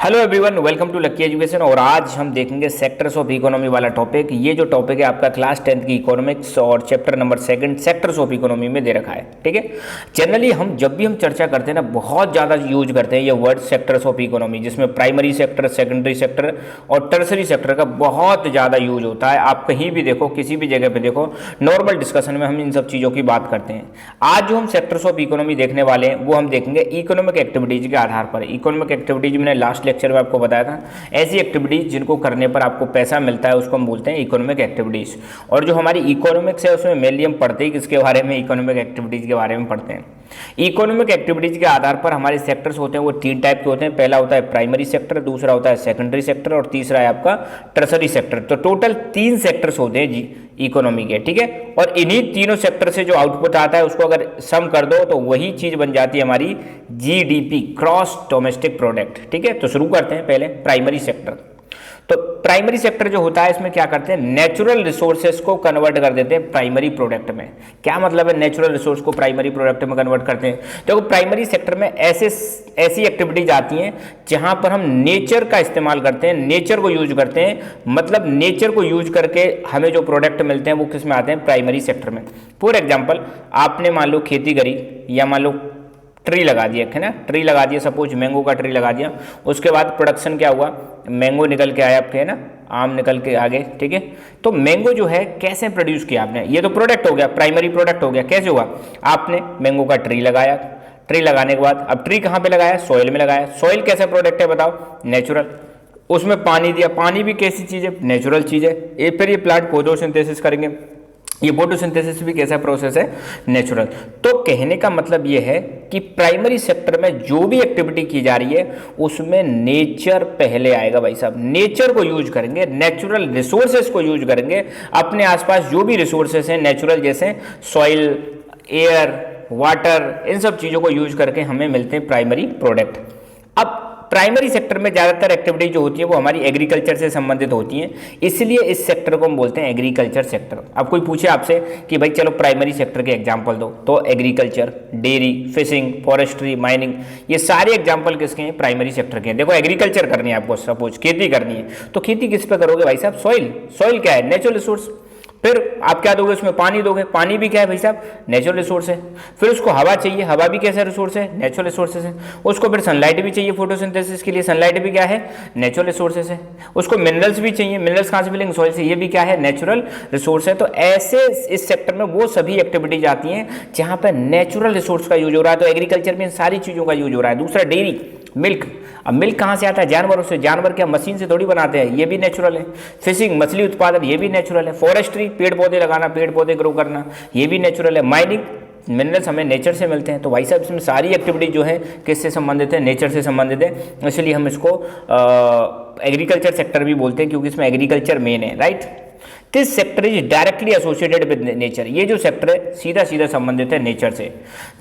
Hello everyone, welcome to Lucky Education. और आज हम देखेंगे सेक्टर्स ऑफ इकोनॉमी वाला टॉपिक। ये जो टॉपिक है आपका क्लास 10th की इकोनॉमिक्स और chapter number 2 sectors of economy में दे रखा है। ठीक है, जनरली हम जब भी हम चर्चा करते हैं ना, बहुत ज़्यादा यूज करते हैं ये वर्ड सेक्टर्स ऑफ इकोनॉमी, जिसमें प्राइमरी सेक्टर, सेकेंडरी सेक्टर और टर्सरी सेक्टर का बहुत ज़्यादा यूज होता है। आप कहीं भी देखो, किसी भी जगह पर देखो, नॉर्मल डिस्कशन में हम इन सब चीज़ों की बात करते हैं। आज जो हम सेक्टर्स ऑफ इकोनॉमी देखने वाले हैं वो हम देखेंगे इकोनॉमिक एक्टिविटीज़ के आधार पर। इकोनॉमिक एक्टिविटीज मैंने लास्ट लेक्चर में आपको बताया था, ऐसी एक्टिविटीज जिनको करने पर आपको पैसा मिलता है उसको हम बोलते हैं इकोनॉमिक एक्टिविटीज। और जो हमारी इकोनॉमिक्स है उसमें मेनली हम पढ़ते हैं किसके बारे में, इकोनॉमिक एक्टिविटीज के बारे में पढ़ते हैं। इकोनॉमिक एक्टिविटीज के आधार पर हमारे सेक्टर्स होते हैं वो 3 टाइप के होते हैं। पहला होता है प्राइमरी सेक्टर, दूसरा होता है सेकेंडरी सेक्टर और तीसरा है आपका टर्सरी सेक्टर। तो टोटल 3 सेक्टर्स होते हैं जी इकोनॉमी के। ठीक है, और इन्हीं तीनों सेक्टर से जो आउटपुट आता है उसको अगर सम कर दो तो वही चीज बन जाती है हमारी जीडीपी, ग्रॉस डोमेस्टिक प्रोडक्ट। ठीक है, तो शुरू करते हैं पहले प्राइमरी सेक्टर। तो प्राइमरी सेक्टर जो होता है इसमें क्या करते हैं, नेचुरल रिसोर्सेज को कन्वर्ट कर देते हैं प्राइमरी प्रोडक्ट में। क्या मतलब है नेचुरल रिसोर्स को प्राइमरी प्रोडक्ट में कन्वर्ट करते हैं? देखो, प्राइमरी सेक्टर में ऐसी एक्टिविटीज आती हैं जहां पर हम नेचर का इस्तेमाल करते हैं, नेचर को यूज करते हैं। मतलब नेचर को यूज करके हमें जो प्रोडक्ट मिलते हैं वो किस में आते हैं, प्राइमरी सेक्टर में। फॉर एग्जाम्पल, आपने मान लो खेती करी या मान लो ट्री लगा दिया है ना, ट्री लगा दिया, सपोज मैंगो का ट्री लगा दिया। उसके बाद प्रोडक्शन क्या हुआ, मैंगो निकल के आया आपके, है ना, आम निकल के आगे। ठीक है, तो मैंगो जो है कैसे प्रोड्यूस किया आपने, ये तो प्रोडक्ट हो गया, प्राइमरी प्रोडक्ट हो गया। कैसे हुआ, आपने मैंगो का ट्री लगाया, ट्री लगाने के बाद अब ट्री कहाँ पे लगाया, सॉइल में लगाया। सॉइल कैसा प्रोडक्ट है बताओ, नेचुरल। उसमें पानी दिया, पानी भी कैसी चीज़ है, नेचुरल चीज़ है। फिर ये प्लांट फोटोसिंथेसिस करेंगे, ये फोटोसिंथेसिस भी कैसा प्रोसेस है, नेचुरल। तो कहने का मतलब ये है कि प्राइमरी सेक्टर में जो भी एक्टिविटी की जा रही है उसमें नेचर पहले आएगा भाई साहब। नेचर को यूज करेंगे, नेचुरल रिसोर्सेज को यूज करेंगे। अपने आसपास जो भी रिसोर्सेज हैं नेचुरल, जैसे सॉइल, एयर, वाटर, इन सब चीज़ों को यूज करके हमें मिलते हैं प्राइमरी प्रोडक्ट। अब प्राइमरी सेक्टर में ज़्यादातर एक्टिविटी जो होती है वो हमारी एग्रीकल्चर से संबंधित होती हैं, इसलिए इस सेक्टर को हम बोलते हैं एग्रीकल्चर सेक्टर। अब कोई पूछे आपसे कि भाई चलो प्राइमरी सेक्टर के एग्जांपल दो, तो agriculture, dairy, fishing, forestry, mining, ये सारे एग्जांपल किसके हैं, प्राइमरी सेक्टर के हैं। देखो, एग्रीकल्चर करनी है आपको, सपोज खेती करनी है, तो खेती किस पे करोगे भाई साहब, सॉइल। सॉइल क्या है, नेचुरल रिसोर्स। फिर आप क्या दोगे उसमें, पानी दोगे। पानी भी क्या है भाई साहब, नेचुरल रिसोर्स है। फिर उसको हवा चाहिए, हवा भी कैसा रिसोर्स है, नेचुरल रिसोर्सेज है। उसको फिर सनलाइट भी चाहिए फोटोसिंथेसिस के लिए, सनलाइट भी क्या है, नेचुरल रिसोर्सेज है। उसको मिनरल्स भी चाहिए, मिनरल्स कहाँ से मिलेंगे, सॉइल से, ये भी क्या है, नेचुरल रिसोर्स है। तो ऐसे इस सेक्टर में वो सभी एक्टिविटीज आती हैं जहाँ पर नेचुरल रिसोर्स का यूज हो रहा है। तो एग्रीकल्चर में इन सारी चीज़ों का यूज हो रहा है। दूसरा डेयरी, मिल्क। अब मिल्क कहाँ से आता है, जानवरों से। जानवर क्या मशीन से थोड़ी बनाते हैं, ये भी नेचुरल है। फिशिंग, मछली उत्पादन, ये भी नेचुरल है। फॉरेस्ट्री, पेड़ पौधे लगाना, पेड़ पौधे ग्रो करना, ये भी नेचुरल है। माइनिंग, मिनरल्स हमें नेचर से मिलते हैं। तो भाई साहब इसमें सारी एक्टिविटी जो है किससे संबंधित है, नेचर से संबंधित है। इसलिए हम इसको एग्रीकल्चर सेक्टर भी बोलते हैं, क्योंकि इसमें एग्रीकल्चर मेन है, right. This sector is directly associated with nature. ये जो सेक्टर है सीधा सीधा संबंधित है नेचर से।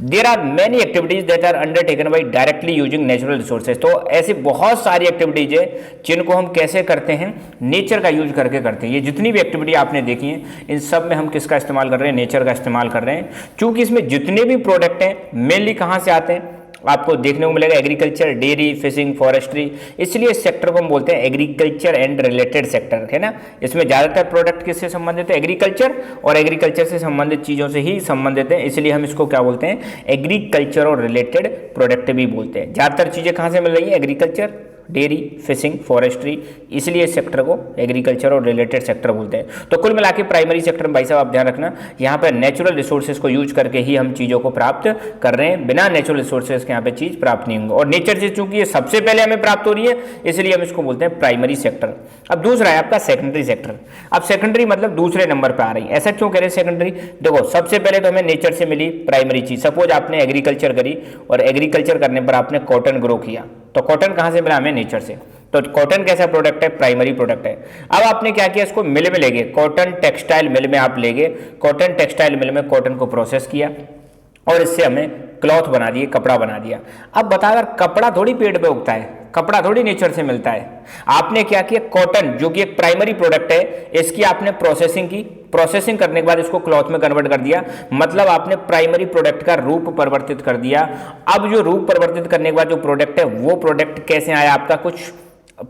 There are many activities that are undertaken by directly using natural resources. तो ऐसी बहुत सारी एक्टिविटीज है जिनको हम कैसे करते हैं, नेचर का यूज करके करते हैं। ये जितनी भी एक्टिविटी आपने देखी है इन सब में हम किसका इस्तेमाल कर रहे हैं, नेचर का इस्तेमाल कर रहे हैं। क्योंकि इसमें जितने भी प्रोडक्ट हैं मेनली कहाँ से आते हैं, आपको देखने को मिलेगा एग्रीकल्चर, डेयरी, फिशिंग, फॉरेस्ट्री। इसलिए इस सेक्टर को हम बोलते हैं एग्रीकल्चर एंड रिलेटेड सेक्टर, है ना। इसमें ज़्यादातर प्रोडक्ट किससे संबंधित है, एग्रीकल्चर, और एग्रीकल्चर से संबंधित चीज़ों से ही संबंधित है। इसलिए हम इसको क्या बोलते हैं, एग्रीकल्चर और रिलेटेड प्रोडक्ट भी बोलते हैं। ज़्यादातर चीज़ें कहाँ से मिल रही है, एग्रीकल्चर, डेयरी, फिशिंग, फॉरेस्ट्री, इसलिए इस सेक्टर को एग्रीकल्चर और रिलेटेड सेक्टर बोलते हैं। तो कुल मिला के प्राइमरी सेक्टर में भाई साहब आप ध्यान रखना, यहाँ पर नेचुरल रिसोर्सेज को यूज करके ही हम चीज़ों को प्राप्त कर रहे हैं। बिना नेचुरल रिसोर्सेज के यहाँ पे चीज़ प्राप्त नहीं होंगी। और नेचर से चूंकि ये सबसे पहले हमें प्राप्त हो रही है, इसलिए हम इसको बोलते हैं प्राइमरी सेक्टर। अब दूसरा है आपका सेकेंडरी सेक्टर। अब सेकेंडरी मतलब दूसरे नंबर पर आ रही है। ऐसा क्यों कह रहे हैं सेकेंडरी, देखो सबसे पहले तो हमें नेचर से मिली प्राइमरी चीज। सपोज आपने एग्रीकल्चर करी और एग्रीकल्चर करने पर आपने कॉटन ग्रो किया, तो कॉटन कहाँ से मिला, हमें नेचर से। तो कॉटन कैसा प्रोडक्ट है, प्राइमरी प्रोडक्ट है। अब आपने क्या किया, इसको मिल में ले गए, कॉटन टेक्सटाइल मिल में आप ले गए। कॉटन टेक्सटाइल मिल में कॉटन को प्रोसेस किया और इससे हमें क्लॉथ बना दिए, कपड़ा बना दिया। अब बता, अगर कपड़ा थोड़ी पेड़ पे उगता है, कपड़ा थोड़ी नेचर से मिलता है। आपने क्या किया, कॉटन जो कि एक प्राइमरी प्रोडक्ट है, इसकी आपने प्रोसेसिंग की, प्रोसेसिंग करने के बाद इसको क्लॉथ में कन्वर्ट कर दिया, मतलब आपने प्राइमरी प्रोडक्ट का रूप परिवर्तित कर दिया। अब जो रूप परिवर्तित करने के बाद जो प्रोडक्ट है, वो प्रोडक्ट कैसे आया, आपका कुछ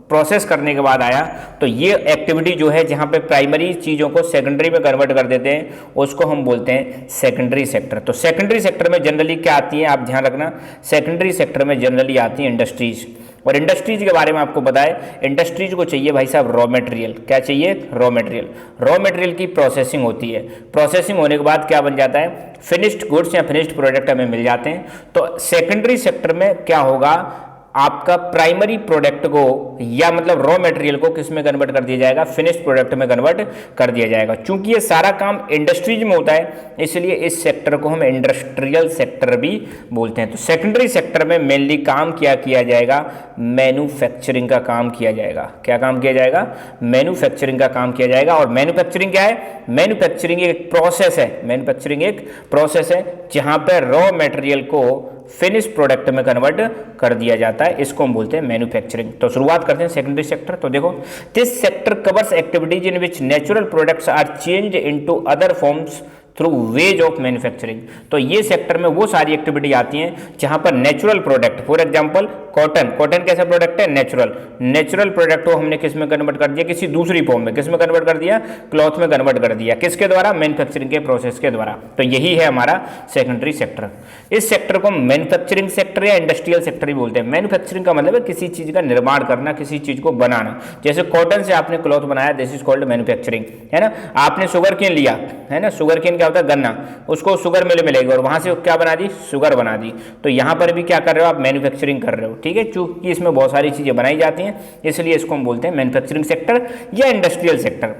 प्रोसेस करने के बाद आया। तो ये एक्टिविटी जो है जहां पे प्राइमरी चीज़ों को सेकेंडरी में कन्वर्ट कर देते हैं, उसको हम बोलते हैं सेकेंडरी सेक्टर। तो सेकेंडरी सेक्टर में जनरली क्या आती है, आप ध्यान रखना, सेकेंडरी सेक्टर में जनरली आती है इंडस्ट्रीज। और इंडस्ट्रीज के बारे में आपको बताए, इंडस्ट्रीज को चाहिए भाई साहब रॉ मटेरियल। क्या चाहिए, रॉ मटेरियल। रॉ मटेरियल की प्रोसेसिंग होती है, प्रोसेसिंग होने के बाद क्या बन जाता है, फिनिश्ड गुड्स या फिनिश्ड प्रोडक्ट हमें मिल जाते हैं। तो सेकेंडरी सेक्टर में क्या होगा, आपका प्राइमरी प्रोडक्ट को या मतलब रॉ मटेरियल को किस में कन्वर्ट कर दिया जाएगा, फिनिश्ड प्रोडक्ट में कन्वर्ट कर दिया जाएगा। चूंकि ये सारा काम इंडस्ट्रीज में होता है, इसलिए इस सेक्टर को हम इंडस्ट्रियल सेक्टर भी बोलते हैं। तो सेकेंडरी सेक्टर में मेनली काम किया जाएगा, मैन्युफैक्चरिंग का काम किया जाएगा। क्या काम किया जाएगा, मैन्युफैक्चरिंग का काम किया जाएगा। और मैन्युफैक्चरिंग क्या है, मैन्युफैक्चरिंग एक प्रोसेस है, मैन्युफैक्चरिंग एक प्रोसेस है जहां पर रॉ मटेरियल को फिनिश प्रोडक्ट में कन्वर्ट कर दिया जाता है, इसको हम बोलते हैं मैन्युफैक्चरिंग। तो शुरुआत करते हैं सेकेंडरी सेक्टर। तो देखो, this sector covers activities in which natural products are changed into other forms through ways of manufacturing. तो ये सेक्टर में वो सारी एक्टिविटी आती हैं जहां पर natural product, for example cotton, cotton कैसा प्रोडक्ट है, नेचुरल, नेचुरल प्रोडक्ट को हमने किस में कन्वर्ट कर दिया, किसी दूसरी फॉर्म में, किस में कन्वर्ट कर दिया, क्लॉथ में कन्वर्ट कर दिया, किसके द्वारा, मैन्युफैक्चरिंग के प्रोसेस के द्वारा। तो यही है हमारा सेकेंडरी सेक्टर। इस सेक्टर को मैन्युफैक्चरिंग सेक्टर या इंडस्ट्रियल सेक्टर ही बोलते हैं। मैन्युफैक्चरिंग का मतलब है किसी चीज का निर्माण करना, किसी चीज को बनाना। जैसे कॉटन से आपने क्लॉथ बनाया, दिस इज कॉल्ड मैन्युफैक्चरिंग, है ना। आपने शुगर केन लिया, है ना, शुगर केन क्या होता है, गन्ना, उसको शुगर मिल मिलेगी और वहां से क्या बना दी, शुगर बना दी। तो यहां पर भी क्या कर रहे हो आप, मैन्युफैक्चरिंग कर रहे हो, ठीक है। चूंकि इसमें बहुत सारी चीजें बनाई जाती हैं, इसलिए इसको हम बोलते हैं मैन्युफैक्चरिंग सेक्टर या इंडस्ट्रियल सेक्टर।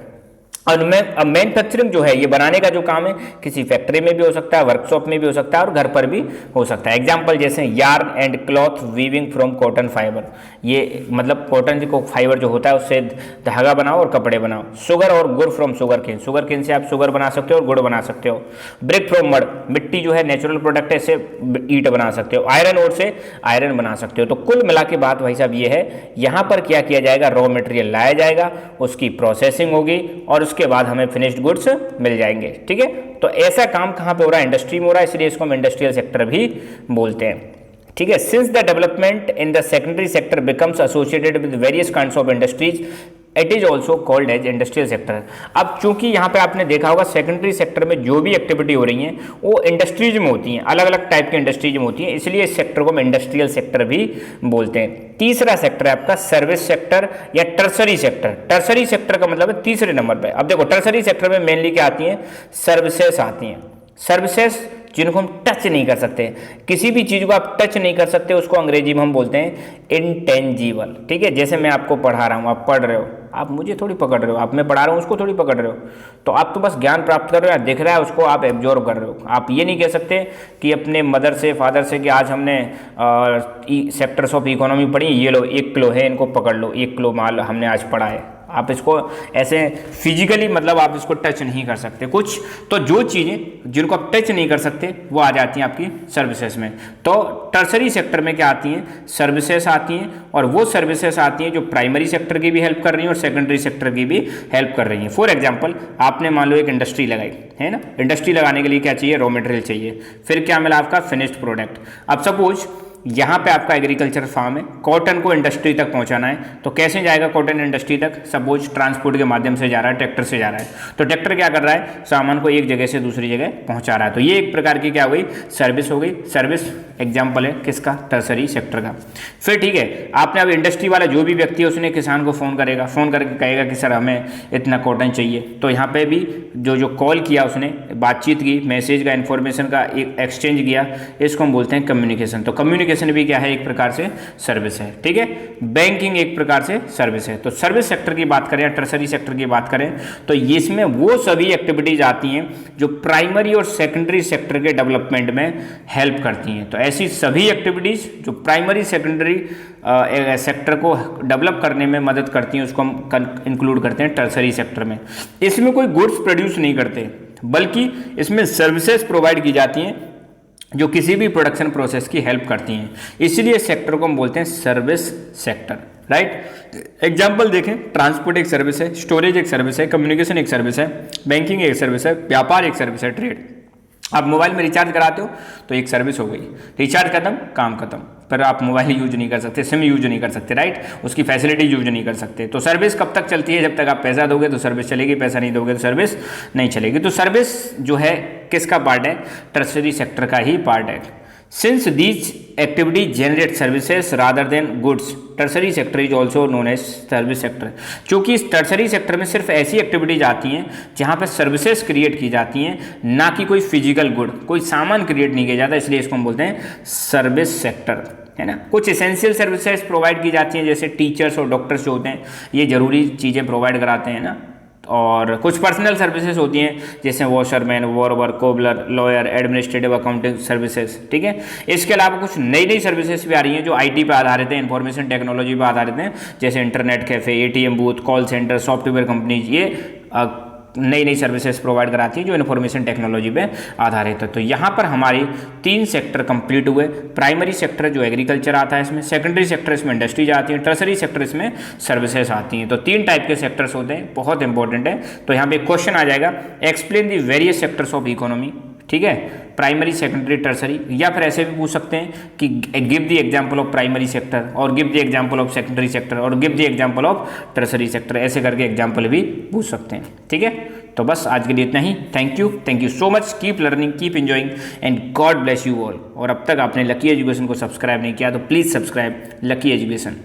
और मैन्युफैक्चरिंग जो है, ये बनाने का जो काम है, किसी फैक्ट्री में भी हो सकता है, वर्कशॉप में भी हो सकता है और घर पर भी हो सकता है। एग्जांपल जैसे yarn and cloth weaving from cotton fibre, ये मतलब कॉटन को फाइबर जो होता है उससे धागा बनाओ और कपड़े बनाओ। शुगर और गुड़ from sugar cane, sugar cane से आप शुगर बना सकते हो और गुड़ बना सकते हो। ब्रिक फ्रॉम मड, मिट्टी जो है नेचुरल प्रोडक्ट है, इससे ईंट बना सकते हो। आयरन ओर से आयरन बना सकते हो। तो कुल मिला के बात भाई साहब ये है, यहाँ पर क्या किया जाएगा, रॉ मटेरियल लाया जाएगा, उसकी प्रोसेसिंग होगी और उसके बाद हमें फिनिश्ड गुड्स मिल जाएंगे, ठीक है। तो ऐसा काम कहाँ पे हो रहा है, इंडस्ट्री में हो रहा है, इसलिए इसको हम इंडस्ट्रियल सेक्टर भी बोलते हैं, ठीक है। Since the development in the secondary sector becomes associated with various kinds of industries, it is also called as industrial sector. अब चूंकि यहाँ पे आपने देखा होगा सेकेंडरी सेक्टर में जो भी एक्टिविटी हो रही है वो इंडस्ट्रीज में होती हैं, अलग अलग टाइप के इंडस्ट्रीज में होती हैं, इसलिए इस सेक्टर को हम इंडस्ट्रियल सेक्टर भी बोलते हैं। तीसरा सेक्टर है आपका सर्विस सेक्टर या टर्सरी सेक्टर। टर्सरी सेक्टर का मतलब है तीसरे नंबर पे। अब देखो, टर्सरी सेक्टर में मेनली क्या आती हैं, सर्विसेज आती हैं। सर्विसेज जिनको हम टच नहीं कर सकते, किसी भी चीज़ को आप टच नहीं कर सकते, उसको अंग्रेजी में हम बोलते हैं इंटेंजिबल, ठीक है। जैसे मैं आपको पढ़ा रहा हूँ, आप पढ़ रहे हो, आप मुझे थोड़ी पकड़ रहे हो, आप मैं पढ़ा रहा हूँ उसको थोड़ी पकड़ रहे हो, तो आप तो बस ज्ञान प्राप्त कर रहे हो या दिख रहा है उसको आप एब्जॉर्व कर रहे हो। आप ये नहीं कह सकते कि अपने मदर से, फादर से कि आज हमने सेक्टर्स ऑफ इकोनॉमी पढ़ी, ये लो 1 किलो है, इनको पकड़ लो, 1 किलो माल हमने आज पढ़ा है। आप इसको ऐसे फिजिकली मतलब आप इसको टच नहीं कर सकते कुछ। तो जो चीज़ें जिनको आप टच नहीं कर सकते वो आ जाती हैं आपकी सर्विसेज में। तो टर्सरी सेक्टर में क्या आती हैं, सर्विसेज आती हैं, और वो सर्विसेज आती हैं जो प्राइमरी सेक्टर की भी हेल्प कर रही हैं और सेकेंडरी सेक्टर की भी हेल्प कर रही हैं। फॉर एग्जाम्पल, आपने मान लो एक इंडस्ट्री लगाई है ना, इंडस्ट्री लगाने के लिए क्या चाहिए, रॉ मटेरियल चाहिए, फिर क्या मिला आपका फिनिश्ड प्रोडक्ट। अब सपोज यहाँ पे आपका एग्रीकल्चर फार्म है, कॉटन को इंडस्ट्री तक पहुँचाना है, तो कैसे जाएगा कॉटन इंडस्ट्री तक, सपोज ट्रांसपोर्ट के माध्यम से जा रहा है, ट्रैक्टर से जा रहा है। तो ट्रैक्टर क्या कर रहा है, सामान को एक जगह से दूसरी जगह पहुँचा रहा है। तो ये एक प्रकार की क्या हुई, सर्विस हो गई। सर्विस एग्जाम्पल है किसका, टर्सरी सेक्टर का। फिर ठीक है, आपने अब इंडस्ट्री वाला जो भी व्यक्ति है उसने किसान को फ़ोन करेगा, फ़ोन करके कहेगा कि सर हमें इतना कॉटन चाहिए। तो यहाँ पे भी जो कॉल किया उसने, बातचीत की, मैसेज का, इन्फॉर्मेशन का एक एक्सचेंज किया, इसको हम बोलते हैं कम्युनिकेशन। तो कम्युनिकेशन भी क्या है, एक प्रकार से सर्विस है, ठीक है। बैंकिंग एक प्रकार से सर्विस है। तो सर्विस सेक्टर की बात करें या टर्सरी सेक्टर की बात करें तो इसमें वो सभी एक्टिविटीज आती हैं जो प्राइमरी और सेकेंडरी सेक्टर के डेवलपमेंट में हेल्प करती हैं। तो ऐसी सभी एक्टिविटीज जो प्राइमरी सेकेंडरी सेक्टर को डेवलप करने में मदद करती हैं उसको हम इंक्लूड करते हैं टर्सरी सेक्टर में। इसमें कोई गुड्स प्रोड्यूस नहीं करते, बल्कि इसमें सर्विसेज प्रोवाइड की जाती हैं जो किसी भी प्रोडक्शन प्रोसेस की हेल्प करती हैं, इसलिए सेक्टर को हम बोलते हैं सर्विस सेक्टर, राइट। एग्जाम्पल देखें, ट्रांसपोर्ट एक सर्विस है, स्टोरेज एक सर्विस है, कम्युनिकेशन एक सर्विस है, बैंकिंग एक सर्विस है, व्यापार एक सर्विस है, ट्रेड। आप मोबाइल में रिचार्ज कराते हो तो एक सर्विस हो गई, रिचार्ज खत्म, काम खत्म, पर आप मोबाइल यूज नहीं कर सकते, सिम यूज नहीं कर सकते, राइट, उसकी फैसिलिटी यूज नहीं कर सकते। तो सर्विस कब तक चलती है? जब तक आप पैसा दोगे तो सर्विस चलेगी, पैसा नहीं दोगे तो सर्विस नहीं चलेगी। तो सर्विस जो है किसका पार्ट है? टर्शरी सेक्टर का ही पार्ट है। Since these activities generate services rather than goods, tertiary sector is also known as service sector। क्योंकि इस टर्सरी सेक्टर में सिर्फ ऐसी एक्टिविटीज आती हैं जहाँ पर सर्विसेज क्रिएट की जाती हैं, ना कि कोई फिजिकल गुड, कोई सामान क्रिएट नहीं किया जाता, इसलिए इसको हम बोलते हैं सर्विस सेक्टर, है ना। कुछ एसेंशियल सर्विसेज प्रोवाइड की जाती हैं, जैसे टीचर्स और डॉक्टर्स जो होते हैं ये जरूरी चीज़ें प्रोवाइड कराते हैं ना। और कुछ पर्सनल सर्विसेज होती हैं जैसे washerman, barber, cobbler, lawyer, administrative, accounting services, ठीक है। इसके अलावा कुछ नई नई सर्विसेज भी आ रही हैं जो आईटी पे आधारित है, इंफॉर्मेशन टेक्नोलॉजी पे आधारित हैं, जैसे internet cafe, ATM booth, call centre, software companies, ये नई नई सर्विसेज प्रोवाइड कराती हैं जो इन्फॉर्मेशन टेक्नोलॉजी पे आधारित है। तो यहाँ पर हमारी 3 सेक्टर कंप्लीट हुए। प्राइमरी सेक्टर जो एग्रीकल्चर आता है इसमें, सेकेंडरी सेक्टर इसमें इंडस्ट्रीज आती हैं, टर्सरी सेक्टर इसमें सर्विसेज आती हैं। तो 3 टाइप के सेक्टर्स होते हैं, बहुत इंपॉर्टेंट है। तो यहाँ पे क्वेश्चन आ जाएगा, explain the various sectors of economy, ठीक है, प्राइमरी, सेकेंडरी, टर्सरी, या फिर ऐसे भी पूछ सकते हैं कि give the example of primary sector और give the example of secondary sector और give the example of tertiary sector, ऐसे करके एग्जांपल भी पूछ सकते हैं, ठीक है। तो बस आज के लिए इतना ही। Thank you so much, keep learning, keep enjoying and God bless you all. और अब तक आपने लकी एजुकेशन को सब्सक्राइब नहीं किया तो प्लीज़ सब्सक्राइब लकी एजुकेशन।